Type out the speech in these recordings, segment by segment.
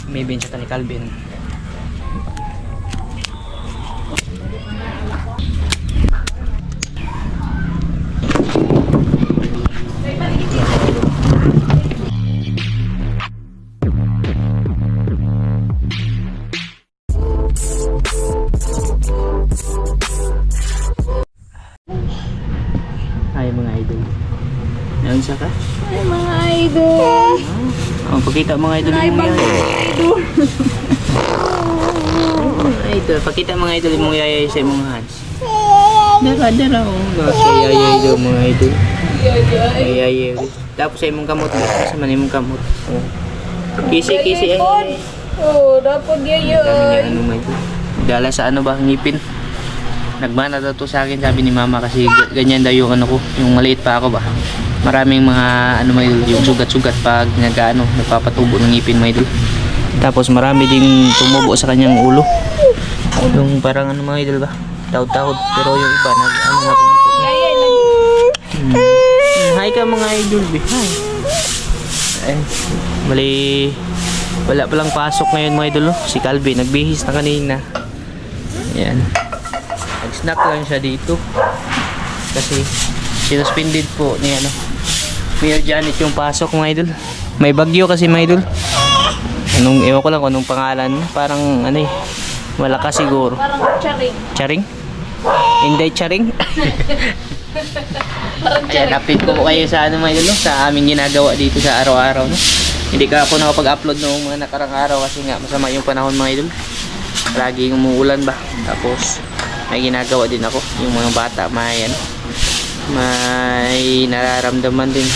Maybe siya ni Calvin. Ay mga idol. Naon sa ka? Ay mga idol. Oh, pakita mga idol mo yan. Idol. Idol, pakita mga idol mo yayay sa mga hands. Dara oh. Si yayay daw mga idol. Yayay. Tapos sa imong kamot, sa man imong kamot. Oh. Kisi ay. Oh, dapat yayay. Ano mga idol. Dala sa ano ba ngipin? Nagmana daw to sa akin, sabi ni mama, kasi ganyan daw yung ano ko, yung maliit pa ako ba. Maraming mga ano may yung sugat-sugat pag nagpapatubo ng ngipin mga idol. Tapos marami ding tumubo sa kanyang ulo. Yung parang ano mga idol ba? Taud-taud, pero yung iba ano na pumutok. Hi ka mga idol, be. Hi. Ay, bali wala palang pasok ngayon mga idol, no? Si Calvin nagbihis na kanina. Ayan. Nag-snack lang siya dito. Kasi sinuspended po ni Mayor Janet yung pasok mga idol. May bagyo kasi mga idol. Ewan ko lang kung anong pangalan. Parang ano eh, malakas siguro. Parang charing. Charing? Hindi charing? Parang Ayan, update ko po kayo sa mga idol, no? Sa aming ginagawa dito sa araw-araw, no? Hindi ka ako nakapag-upload noong mga nakarang araw kasi nga masama yung panahon mga idol. Laging umuulan ba. Tapos may ginagawa din ako. Yung mga bata may nararamdaman din.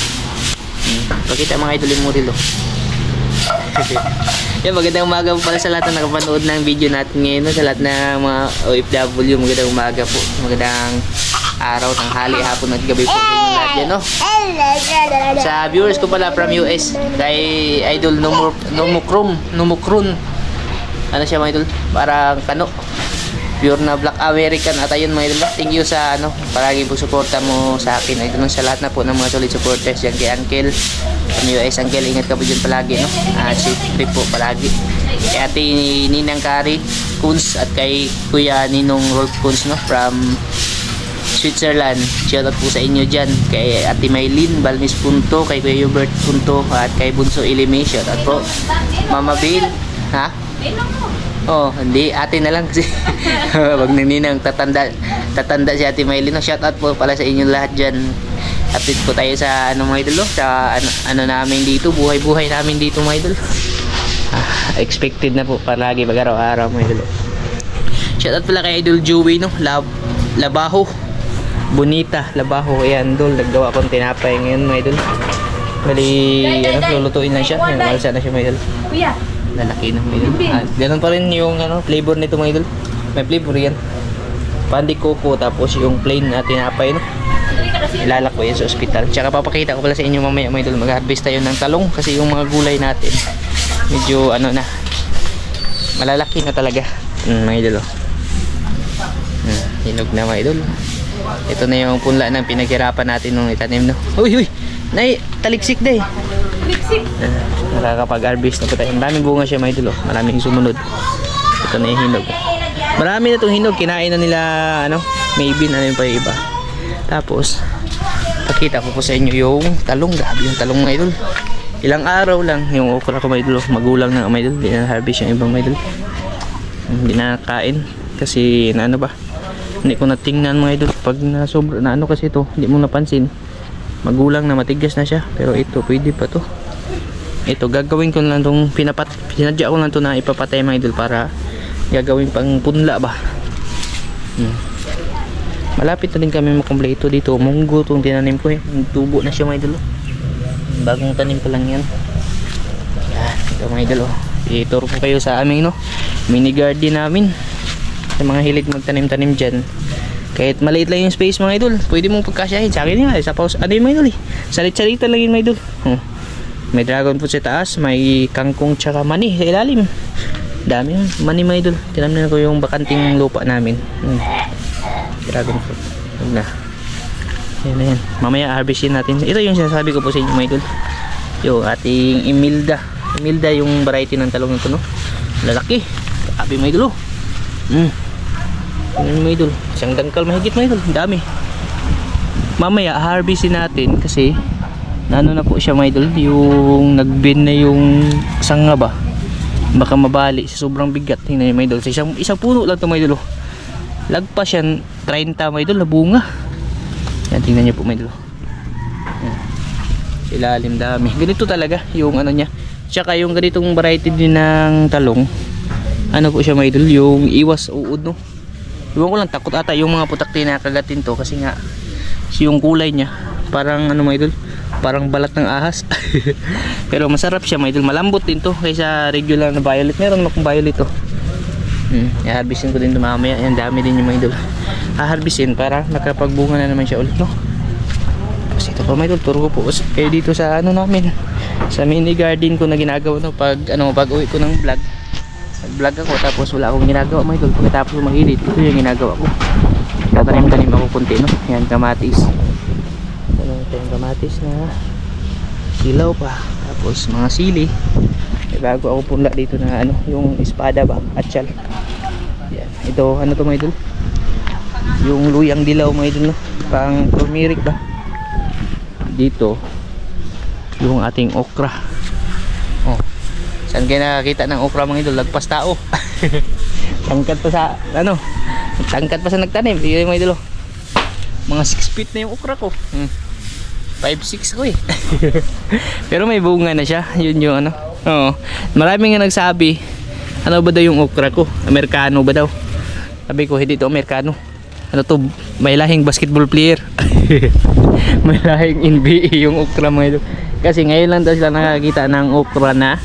Pakita mga idol yung model, oh. Yan, magandang umaga po pala sa lahat na nakapanood ng video natin ngayon, no? Sa lahat ng mga OFW, magandang umaga po. Magandang araw, tanghali, hapon at gabi po sa inyo lahat yan, no? Sa viewers ko pala from US, kay Idol Nomocron. Ano siya mga idol? Parang kano. Pure na Black American at ayun mga idol. Thank you sa palagi po suporta mo sa akin. Ito sa lahat na po ng mga solid supporters dyan kay Uncle from US. Uncle, ingat ka po dyan palagi, no? Safe trip po palagi. Kay ate Ninang Kari Kunz at kay Kuya Ninong Rolf Kunz, no? From Switzerland. Shoutout po sa inyo dyan. Kay ate Maylin Balmis Punto, kay Kuya Hubert Punto at kay Bunso Ilime. Shoutout po. Mama Bill. Ha? Oh, hindi, ate na lang kasi wag nang ninang tatanda si Ate Maylin. No? Shout out po pala sa inyong lahat diyan. Update po tayo sa mga idol, sa ano namin dito, buhay-buhay namin dito mga idol. Expected na po palagi pag araw-araw mga idol. Shout out pala kay Idol Joey, no? Labaho. Bonita, Labaho. Ayan, dol, naggawa akong tinapay ngayon mga idol. Bali, lulutuin lang siya. Malsa na siya mga idol. Kuya. Lalaki ng idol. Ganun pa rin yung flavor nito mga idol. May flavor yan. Pandi coco, tapos yung plain na tinapay, no? Ilalak ko yan sa ospital. Tsaka papakita ko pala sa inyo mamaya mga idol. Mag-harvest tayo ng talong kasi yung mga gulay natin medyo na malalaki na talaga mga idol, oh. Hinog na mga idol. Ito na yung punla ng pinaghirapan natin nung itanim, no? Uy! Taliksik na eh. Taliksik? Nakakapag-harvest na po tayo. Maraming bunga siya mga idol, oh. Maraming sumunod. Ito na yung hinog. Marami na itong hinog. Kinain na nila, maybe yung pa yung iba. Tapos pakita ko po sa inyo yung talong. Grabe yung talong mga idol. Ilang araw lang yung okra ko mga idol. Magulang na mga idol. Hindi na harvest yung ibang mga idol. Hindi na kain. Kasi hindi ko natingnan mga idol. Pag sobra na kasi ito, hindi mo napansin. Magulang na, matigas na siya. Pero ito, pwede pa to. Ito, gagawin ko lang itong sinadya ko lang ito na ipapatay mga idol para gagawin pang punla ba. Malapit na din kami makumpleto dito. Munggo itong tinanim ko eh. Tubo na siya mga idol. Bagong tanim ko lang yan. Yan, ito mga idol. Ituro ko kayo sa aming mini garden namin. Sa mga hilig magtanim-tanim dyan. Kahit maliit lang yung space mga idol, pwede mong pagkasyahin. Sa akin nga, sa pause, ano yung mga idol eh. Salit-salita lang yung mga idol. May dragon fruit sa taas, may kangkong tsaka mani sa ilalim. Dami yun, mani mga idol. Tinamnan ko yung bakanting lupa namin. Dragon fruit. Huwag na. Yan na yan. Mamaya harvestin natin. Ito yung sinasabi ko po sa inyo mga idol. Yung ating Imelda. Imelda yung variety ng talong nito, no? Lalaki. Grabe mga idol, oh. Tingnan mga idol. Isang dangkal mahigit mga idol. Dami. Mamaya harvestin natin kasi ano na po siya mga idol, yung nagbin na yung sanga ba. Baka mabali sa sobrang bigat. Tingnan niyo mga idol. Isang puno lang ito mga idol, oh. Lagpas yan 30 mga idol na bunga. Yan, tingnan niyo po mga idol. Ilalim dami. Ganito talaga yung ano niya. Tsaka yung ganitong variety din ng talong. Ano po siya mga idol, yung iwas uod, no. Iwan ko lang, takot ata yung mga putak na kagatin to kasi nga yung kulay niya parang ano mga idol, parang balat ng ahas. Pero masarap siya mga idol, malambot din to kaysa regular na violet. Meron akong violet to. I-harvestin ko din to mamaya. Yan, dami din yung mga idol. I-harvestin para nakapagbunga na naman siya ulit, no. Kasi ito pa mga idol, turo ko po kayo dito sa ano namin, sa mini garden ko na ginagawa, no, pag uwi ko ng vlog. Nag-vlog ako tapos wala akong ginagawa mga idol. Pagkatapos mag-edit, ito yung ginagawa ko. Tatanim-tanim ako kunti, no. Yan, kamatis. Ito yung kamatis na silaw pa. Tapos mga sili. Bago ako punla dito na ano, yung espada ba, atsyal. Yan. Ito, ano to mga idol? Yung luyang dilaw mga idol, no. Pang turmeric ba. Dito yung ating okra. Oh, saan kayo nakakita ng okra mga idol? Lagpas tao. Tangkat pa sa ano, tangkat pa sa nagtanim. Tingnan mga idol, mga 6 feet na yung okra ko. 5'6" ko eh. Pero may bunga na siya. Yun yung ano. Oo, maraming nga nagsabi, ano ba daw yung okra ko, Amerikano ba daw? Sabi ko, hindi to Amerikano. Ano to, may lahing basketball player. May lahing NBA yung okra mga idol. Kasi ngayon lang daw sila nakakita ng okra na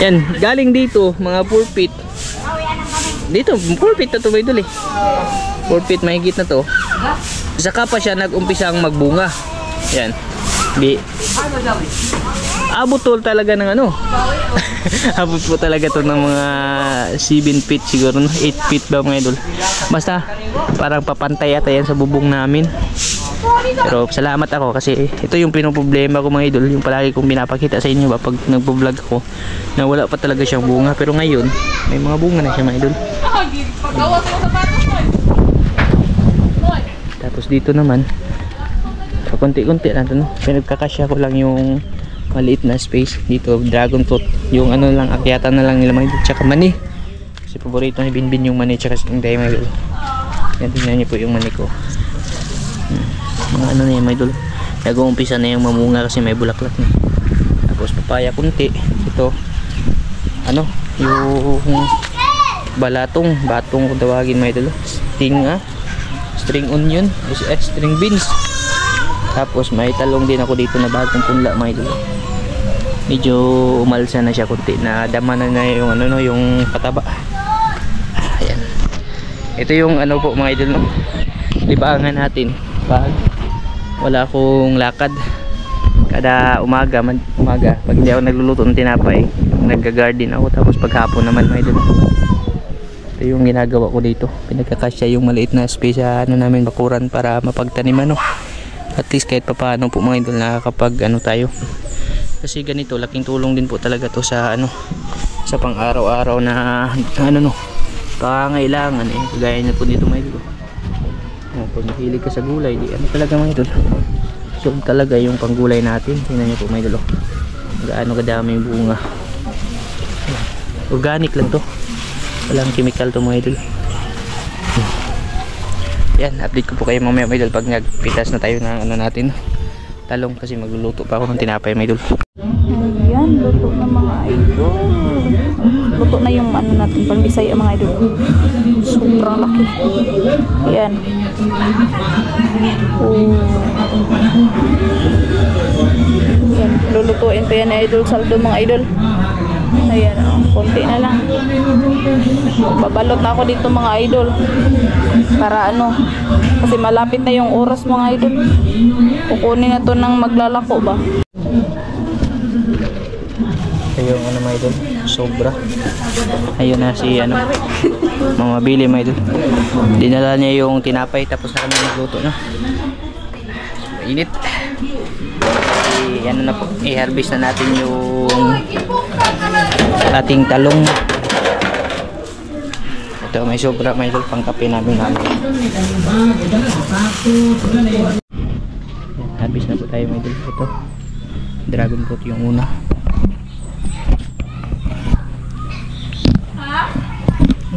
yan, galing dito mga 4 feet. Dito 4 feet na to mga idol eh. 4 feet mahigit na to. Saka pa siya nag-umpisang magbunga. Yan. Di abot to talaga ng ano. Abot po talaga to ng mga 7 feet siguro, no? 8 feet ba mga idol. Basta parang papantay ata yan sa bubong namin. Pero salamat ako kasi ito yung pinoproblema ko mga idol, yung palagi kong pinapakita sa inyo ba pag nagpo-vlog ako na wala pa talaga siyang bunga. Pero ngayon may mga bunga na siya mga idol. Tapos dito naman konti-konti lang to, no? Pinagkakasya ko lang yung maliit na space dito. Dragon fruit, yung ano lang, akyatan na lang nila mga idol. Tsaka mani, kasi paborito ni Binbin yung mani tsaka yung day mga idol. Yan, tingnan niyo po yung mani ko. Mga ano na yung mga idol, nag-uumpisa na yung mamunga kasi may bulaklak na. Tapos papaya kunti. Ito ano, yung batong kung tawagin mga idol. String onion, string beans. Tapos may talong din ako dito na bagong punla mga idol. Medyo umalsa na siya kunti, na dama na yung ano, no, yung pataba. Ayan. Ito yung ano po mga idol, no, libangan natin pag wala akong lakad. Kada umaga pag hindi ako nagluluto ng tinapay, nagga-garden ako. Tapos paghapon naman mga idol, ito yung ginagawa ko dito. Pinagkakasya yung maliit na space sa ano namin, bakuran, para mapagtaniman, no. At least kahit papaano po mga idol, nakakapag ano tayo. Kasi ganito, laking tulong din po talaga to sa ano, sa pang araw-araw na ano, no, pangailangan eh. Kagaya na po dito mga idol. Pag mahilig ka sa gulay, di ano talaga mga idol, so talaga yung panggulay natin. Tingnan niyo po mga idol, gaano kadami yung bunga. Organic lang to, walang chemical to mga idol. Yan, update ko po kayo mamaya mga idol pag nagpitas na tayo ng ano natin, talong, kasi magluluto pa ako ng tinapay mga idol. Ayan, luto na mga idol. Luto na yung ano natin, pang Bisaya mga idol. Sobrang laki. Ayan. Ayan, lulutuin pa yan idol, saldo mga idol. Ayan, konti na lang. Babalot na ako dito mga idol, para ano, kasi malapit na yung oras mga idol. Kukunin na to ng maglalako ba. Ayun ano mga idol, sobra. Ayun na si ano, mamabili mga idol. Dinala niya yung tinapay, tapos na kami nagluto, no. Mainit. Ano na po, i-harvest na natin yung yung ating talong. Ito may sobra may idol pang kape namin. Habis na po tayo mga idol. Ito dragon fruit yung una.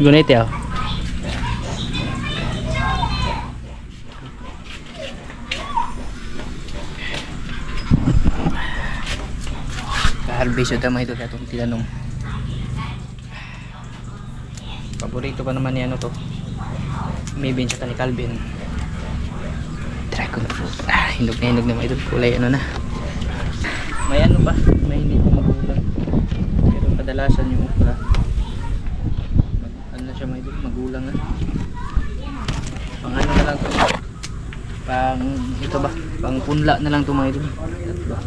Gunit ya. Harvest ito mga idol atong tinanong. Paborito pa naman ni ano to. Maybe sa ni Calvin. Dragon fruit. Hinog na mga idol. Kulay ano na. May ano pa? May hindi ko magulang. Pero kadalasan yung okra. Ano na siya mga idol? Magulang na. Pang ano na lang to. Pang ito ba? Pang punla na lang to mga idol. Tatlo.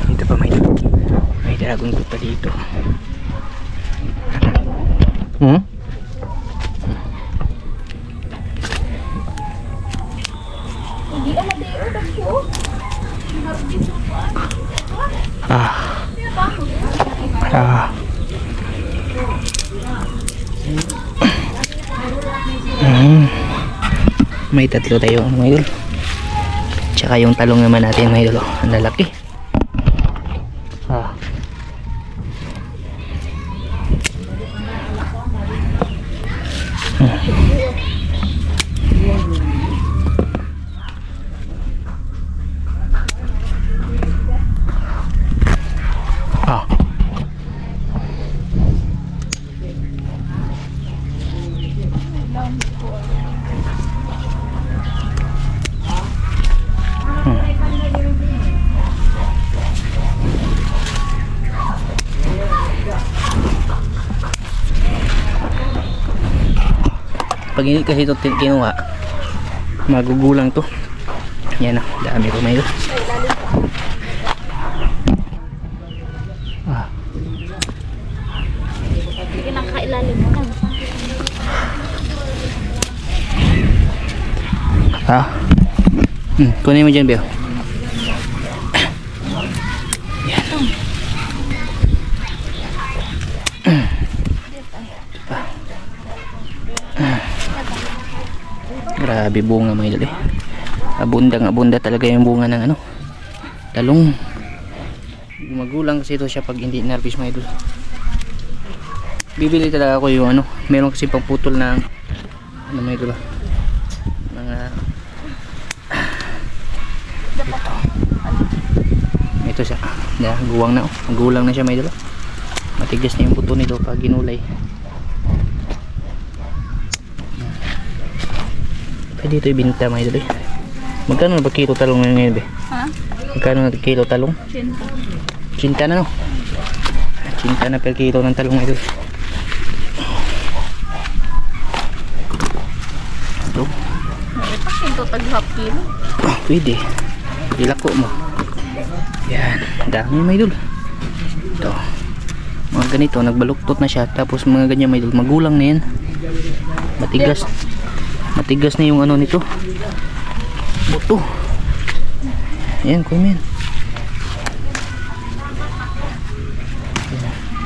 Ito pa may dragon fruit pa dito. May tatlo tayo mga idol. Tsaka yung talong naman natin mga idol. Ang lalaki. Pag hindi kasi ito kinuha, magugulang to. Yan na, dami ko mayo. Hindi na kailalim mo na. Kunin mo dyan, Beo. Grabe bunga mga idol eh. Abunda talaga yung bunga ng ano, talong. Magulang kasi ito siya pag hindi nervous mga idol. Bibili talaga ako yung ano, meron kasi pang putol ng ano mga idol, mga ito siya. Guwang na, magulang na siya mga idol. Matigas na yung buto nito pag ginulay. Pwede ito ibinta mga idol eh. Magkano na ba kilo talong ngayon be? Ha? Magkano na kilo talong? 50. 50 na no? 50 na per kilo ng talong mga idol. Ito. Ito tag half kilo. Pwede. Ilako mo. Yan. Dami mga idol. Ito. Mga ganito. Nagbaluktot na siya. Tapos mga ganyan mga idol. Magulang na yan. Matigas. Matigas na yung ano nito. Buto. Ayan, kumin.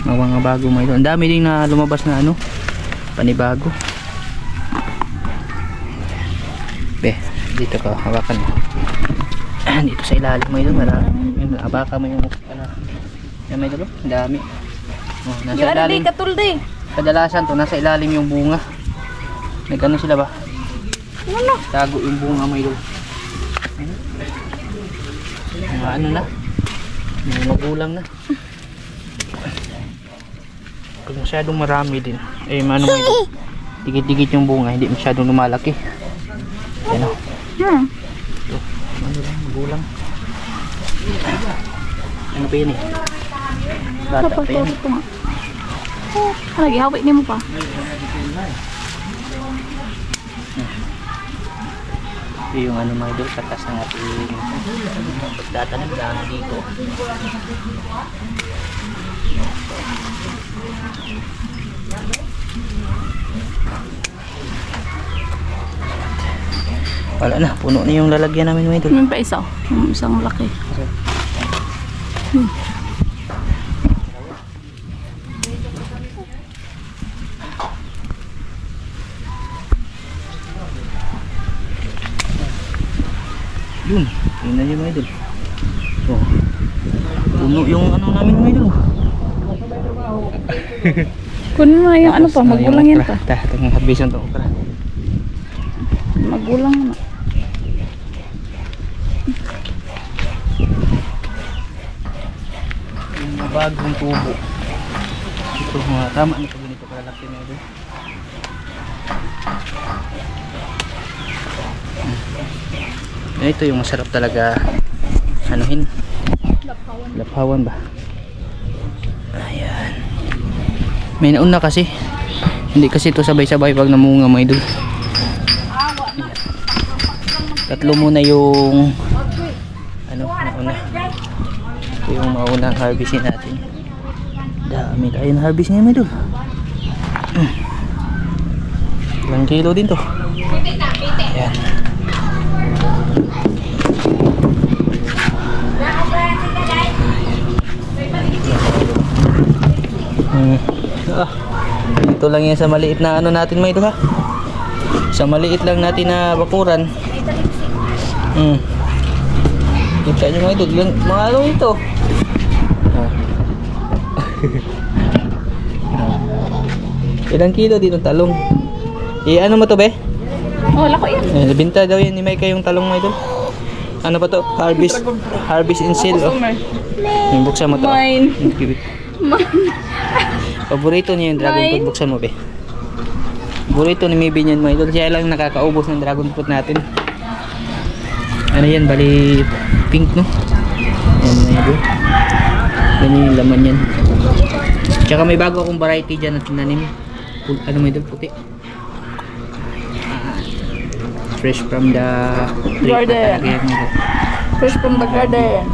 Mga bago mga ito. Ang dami din na lumabas na ano, panibago. Be, dito ka, hawakan mo. Dito sa ilalim mo ito, marami. Abaka mo yung ano. Yan may dalo, ang dami. Oh, nasa ilalim. Kadalasan to, nasa ilalim yung bunga. Nagano sila ba? Ano? Tago yung bunga may dalo. Ano na? May magulang na. Pag masyadong marami din, eh ano may dikit-dikit yung bunga, hindi masyadong lumalaki. Yan o. Ito, ano lang, magulang. Ano pa yun eh? Bata pa yan. Lagi hawik niyo mo pa. Ito yung ano mga idol, katas ng ating pagdatanim na dito. Wala na, puno na yung lalagyan namin mga idol. Yung pa isa. Yung isang laki. Yun, yun na yung mga idol. Oh. Puno yung ano namin mga idol. Kunin mo yung ano pa, magulang yan pa. Itong harbisan to okra. Magulang na. Yung bagong tubo. Ito mga tama nito ganito kalalaki mga idol. Ito yung masarap talaga anuhin. Laphawan ba? Ayan. May nauna kasi. Hindi kasi ito sabay-sabay pag namunga mga idol. Tatlo muna yung ano, nauna. Ito yung maunang harvestin natin. Dami tayo na harvest niya mga idol. Ilang kilo din to. Ayan. Ito lang yan sa maliit na ano natin may ito ha. Sa maliit lang natin na bakuran. Kita nyo mga ito. Mga ano ito. Ilang kilo din ang talong. Ano mo to be? Oh, lako yan. Binta daw yan ni Mike yung talong mo ito. Ano pa to? Harvest and sale. Oh. Yung buksan mo to. Mine. Paborito niya yung dragon fruit. Buksan mo be. Paborito ni Maybe niyan mga idol. Siya lang nakakaubos ng dragon fruit natin. Ano yan? Bali pink no? Yan mga idol. Ganyan yung laman yan. Tsaka may bago akong variety dyan na tinanim. Ano mga idol? Puti. Fresh from the garden. Fresh from the garden.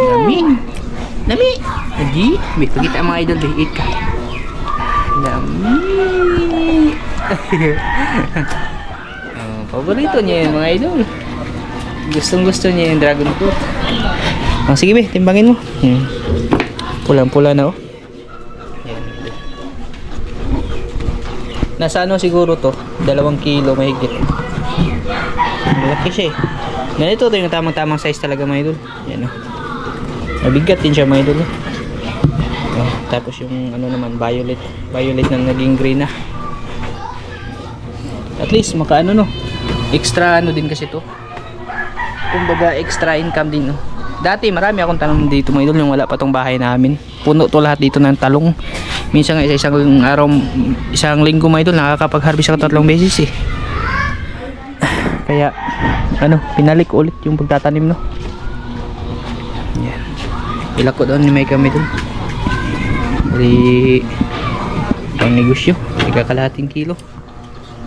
Dami. Dami. Lagi. Wait, pagkita mga idol. Eat ka. Dami. Paborito niya yung mga idol. Gustong gusto niya yung dragon fruit. Sige be, timbangin mo. Pulang-pula na oh. Nasa ano siguro to? 2 kilo mahigit. Malaki siya eh. Ganito to yung tamang-tamang size talaga mga idol. Yan o. Mabigat din siya mga idol. Tapos yung ano naman violet. Violet na naging green na. At least maka ano no. Extra ano din kasi to. Kumbaga extra income din no. Dati marami akong talong dito mga idol. Yung wala pa tong bahay namin. Puno to lahat dito ng talong. Minsan nga isang araw, isang linggo mga idol, nakakapag-harvest ako 3 beses eh. Kaya, ano, pinalik ulit yung pagtatanim no. Yan. Ilako doon ni may kami doon. Dari, pang negosyo, ikakalahating kilo.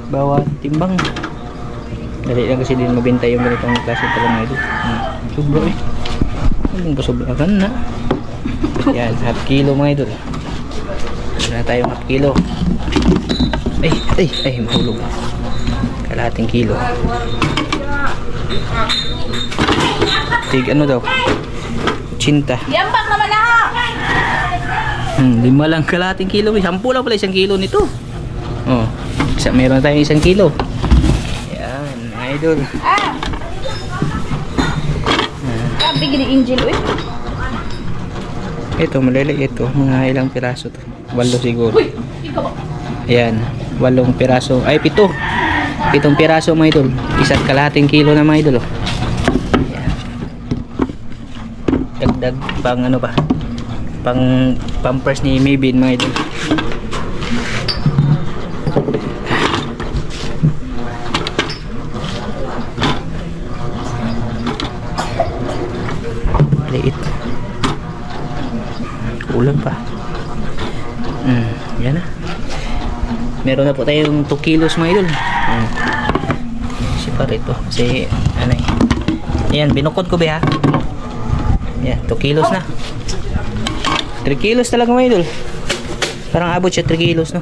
Bawat timbang. Dali lang kasi din mabenta yung ganitong klase talong mga idol. Sobra eh. Anong pasobra ka na? Yan, half kilo mga idol. Na tayo 1/2 kilo. Ay, mahulog. Kalahating kilo. Tig ano daw? 80. Yambak naman na! 5 lang kalahating kilo. 10 lang pala 1 kilo nito. Oh, meron tayong 1 kilo. Yan, idol. Grabe gini Angel eh. Ito, maliliit ito. Mga ilang piraso to. 8 siguro. Ayan, 8 piraso. Ay, 7. 7 piraso mga idol. 1 kilo na mga idol. Oh. Ayan. Dagdag pang ano ba? Pang pampers ni Maybin mga idol. Liit. Kulang pa. Yan na. Meron na po tayong 2 kilos mga idol. Separate ito. Kasi ano eh. Ayan, binukod ko ba ha? Yan, 2 kilos na. 3 kilos talaga mga idol. Parang abot siya 3 kilos, no?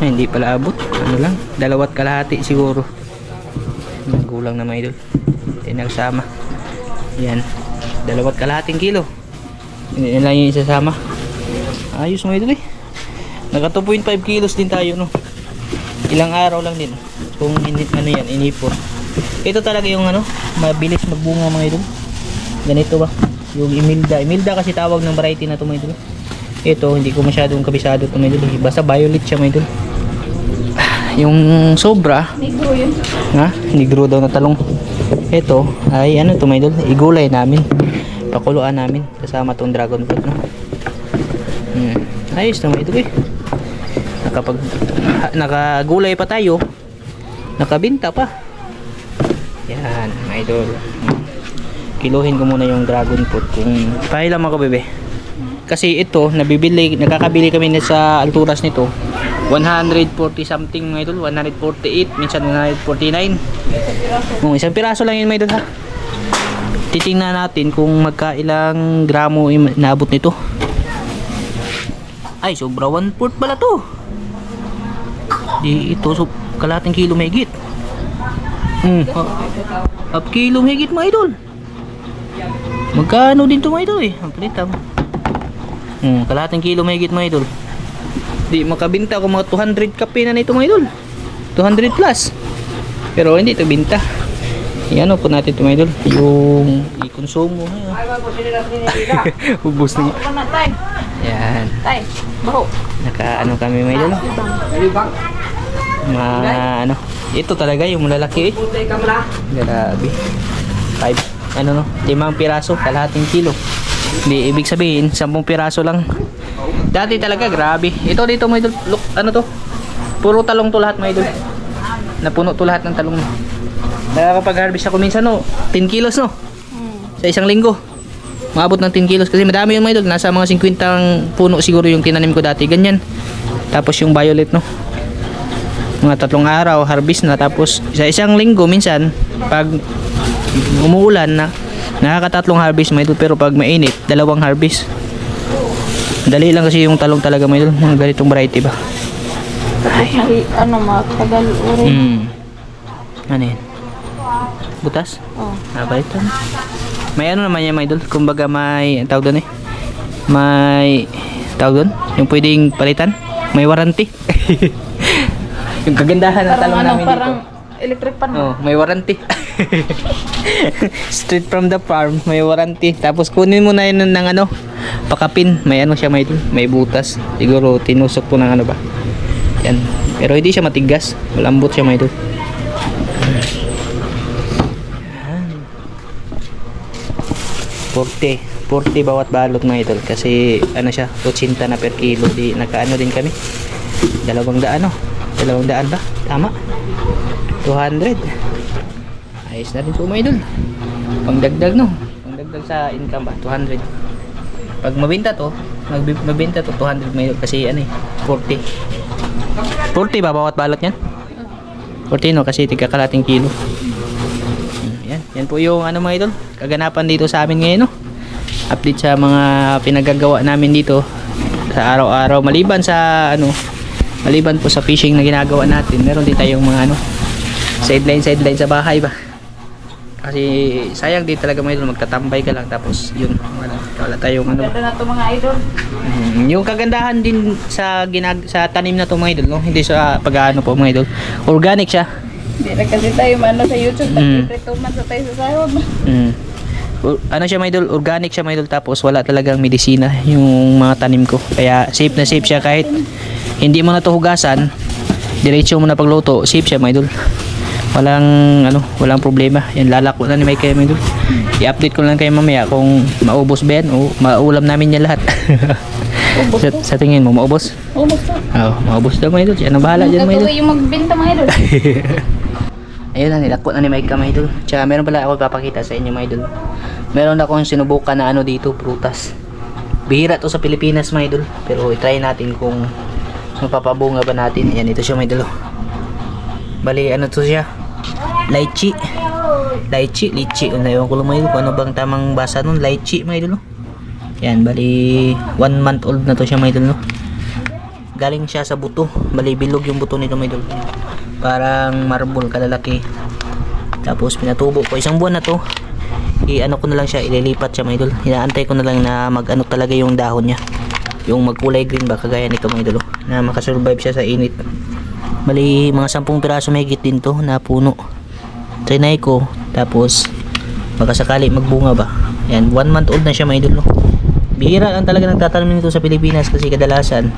Ay, hindi pala abot. Ano lang, 2 kalahati siguro. Gulang na mga idol. Hindi nagsama. Yan, 2 kalahating kilo. Hindi na lang yung isasama. Ayos mga idol eh. Naka 2.5 kilos din tayo, no? Ilang araw lang din. Kung ano yan, inipon. Ito talaga yung ano, mabilis magbunga mga idol. Ganito ba? Yung Imelda. Imelda kasi tawag ng variety na ito mga idol. Ito, hindi ko masyadong kabisado ito mga idol. Basta violet siya mga idol. Yung sobra, Negro yun. ha? Negro daw na talong. Ito ay ano ito mga idol, igulay namin, pakuluan namin kasama tong dragon fruit, no? Ayos na mga idol eh. Nakagulay pa tayo, nakabinta pa. Yan mga idol. Kiluhin ko muna yung dragon fruit kung pahilam ako bebe. Kasi ito, nakakabili kami na sa alturas nito 140 something mga idol, 148, minsan 149. Isang piraso lang yun mga idol ha. Titingnan natin kung magkailang gramo naabot nito. Ay, sobra 1/4 pala to. Di ito, so, kalahating kilo may higit. Up kilo may higit mga idol. Magkano din to mga idol eh. Ang palita mo. Kalahating kilo may higit mga idol. Di makabinta ko mga 200 kape na nito mga idol. 200 plus. Pero hindi ito binta. Iyan po natin ito mga idol. Yung i-consume mo. Ubus na. Yan. Tay, baho. Naka kami mga idol. Ano. Ito talaga yung malalaki eh. Grabe. 5 5 piraso, kalahating kilo. Hindi ibig sabihin 10 piraso lang. Dati talaga grabe. Ito dito mga idol, look, ano to? Puro talong to lahat mga idol. Napuno to lahat ng talong. Nakakapag-harvest ako minsan 10 kilos no. Sa isang linggo. Maabot ng 10 kilos kasi madami yung mga idol. Nasa mga 50 puno siguro yung tinanim ko dati, ganyan. Tapos yung violet no. Mga 3 araw harvest na, tapos sa isang linggo minsan pag umuulan na nakaka-3 harvest mga idol, pero pag mainit 2 harvest. Dali lang kasi yung talong talaga mga idol, mga ganitong variety ba. Ay, ano matagal uri. Ano yan? Butas? Oh. Ito. May ano naman yan mga idol, kumbaga may tawag doon eh. May tawag doon, yung pwedeng palitan. May warranty. Yung kagandahan ng talong namin dito. Parang electric pan. Oh, may warranty. Straight from the farm, may warranty. Tapos kunin mo na yun ng ano, pakapin. May ano siya, may butas. Siguro tinusok po ng ano ba. Yan. Pero hindi siya matigas. Malambot siya, may ito. 40 bawat balot mga idol. Kasi ano siya, 80 na per kilo. Di nakaano din kami. 200 no? 200 ba? Tama. 200. Ayos na rin po mga idol. Pangdagdag no? Pangdagdag sa income ba? 200. Pag mabenta to 200 mga idol. Kasi ano eh, 40 ba bawat balot yan? 40 no? Kasi tigka kalating kilo. Yan po yung ano mga idol, kaganapan dito sa amin ngayon no. Update sa mga pinagagawa namin dito sa araw-araw, maliban po sa fishing na ginagawa natin. Meron din tayong mga ano, sideline sa bahay ba. Kasi sayang din talaga mga idol, magtatambay ka lang tapos yun, wala tayong ano. Ganda na to mga idol. Yung kagandahan din sa tanim na to mga idol no, hindi sa pag-aano po mga idol. Organic siya. Hindi na kasi tayo mano sa YouTube, nagprituman sa tayo sa sahod. Ano siya mga idol, organic siya mga idol, tapos wala talagang medisina yung mga tanim ko. Kaya safe na safe siya, kahit hindi mo na to hugasan, diretso mo na pagluto, safe siya mga idol. Walang problema. Yan, lalako na ni Mike kayo mga idol. I-update ko lang kayo mamaya kung maubos ba yan o maulam namin yan lahat. sa tingin mo, maubos? Ubos to. Oo, maubos daw mga idol. Yan ang bahala dyan mga idol. Ito yung magbenta mga idol. Ayun na, nilakot na ni Mike ka mga idol. Tsaka meron pala ako papakita sa inyo mga idol. Meron akong sinubukan na ano dito, prutas. Bihira to sa Pilipinas mga idol. Pero i-try natin kung mapapabunga ba natin. Ayan, ito siya mga idol. Bali, ano to siya? Lychee. lychee, ewan ko lang mga idol kung ano bang tamang basa nun, lychee mga idol, no? Yan, bali 1 month old na to siya mga idol, no? Galing siya sa buto, bali bilog yung buto nito mga idol, parang marble kalalaki. Tapos pinatubo ko, 1 buwan na to, i-ano ko na lang siya, ililipat siya mga idol, inaantay ko na lang na mag-ano talaga yung dahon niya, yung magkulay green ba, kagaya nito mga idol, na makasurvive siya sa init. Bali mga 10 piraso may higit din to na puno, trinay ko, tapos baka sakali magbunga ba. Yan, 1 month old na siya mga idol, no? Bihira lang talaga nagtatanim nito sa Pilipinas, kasi kadalasan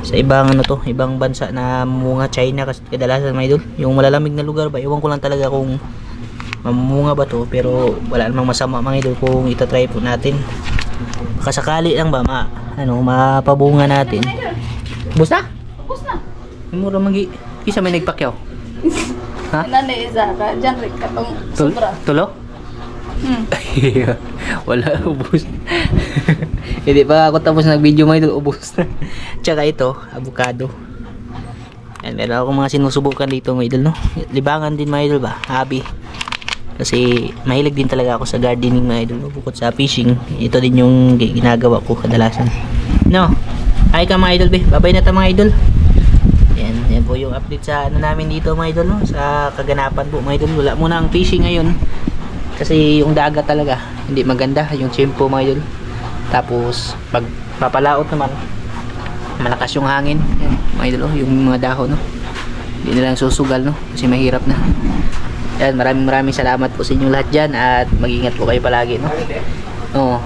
sa ibang ano to, ibang bansa na mamunga, China kasi kadalasan mga idol, yung malalamig na lugar ba, ewan ko lang talaga kung mamunga ba to, pero wala namang masama mga idol kung itatry po natin, baka sakali lang ba mapabunga natin. Ubus na? Ubus na. Mura magi, isa may nagpakyaw. Ha? Nanay isa ka, dyan rin ka tong sobra. Tulo? Wala, ubus. Hindi pa ako tapos nag-video mga idol, ubus na. Tsaka ito, avocado. Yan, meron ako mga sinusubukan dito mga idol, no? Libangan din mga idol ba? Hobby. Kasi mahilig din talaga ako sa gardening mga idol, no? Bukod sa fishing, ito din yung ginagawa ko kadalasan. No? Hi ka mga idol, be. Bye-bye na ta mga idol. Yan po yung update sa ano namin dito mga idol, no? Sa kaganapan po mga idol. Wala muna ang fishing ngayon kasi yung dagat talaga hindi maganda, yung tiyempo mga idol. Tapos pag papalaot naman malakas yung hangin. Yan mga idol, yung mga dahon, no? Hindi na lang susugal, no? Kasi mahirap na. Yan, maraming salamat po sa inyo lahat dyan at mag-ingat po kayo palagi, no? Oo.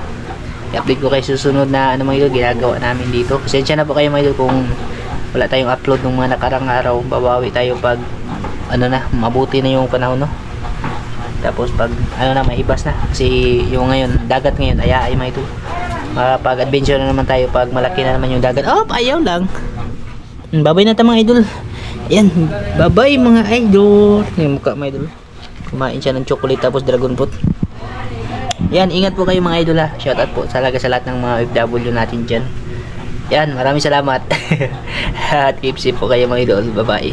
I-update ko kayo susunod na ano mga idol ginagawa namin dito. Pasensya na po kayo mga idol kung wala tayong upload ng mga nakarang araw. Babawi tayo pag ano na, mabuti na yung panahon, no? Tapos pag ano na, maibas na, kasi yung ngayon, dagat ngayon, ay mga ito, pag adventure na naman tayo pag malaki na naman yung dagat. Oh, ayaw lang. Babay na tayo mga idol. Ayan, babay mga idol. Yung mukha mga idol, kumain siya ng chocolate tapos dragon fruit. Yan, ingat po kayo mga idol, ha. Shoutout po talaga sa lahat ng mga OFW natin dyan. Yan, maraming salamat. At keep safe po kayo mga idol. Bye bye.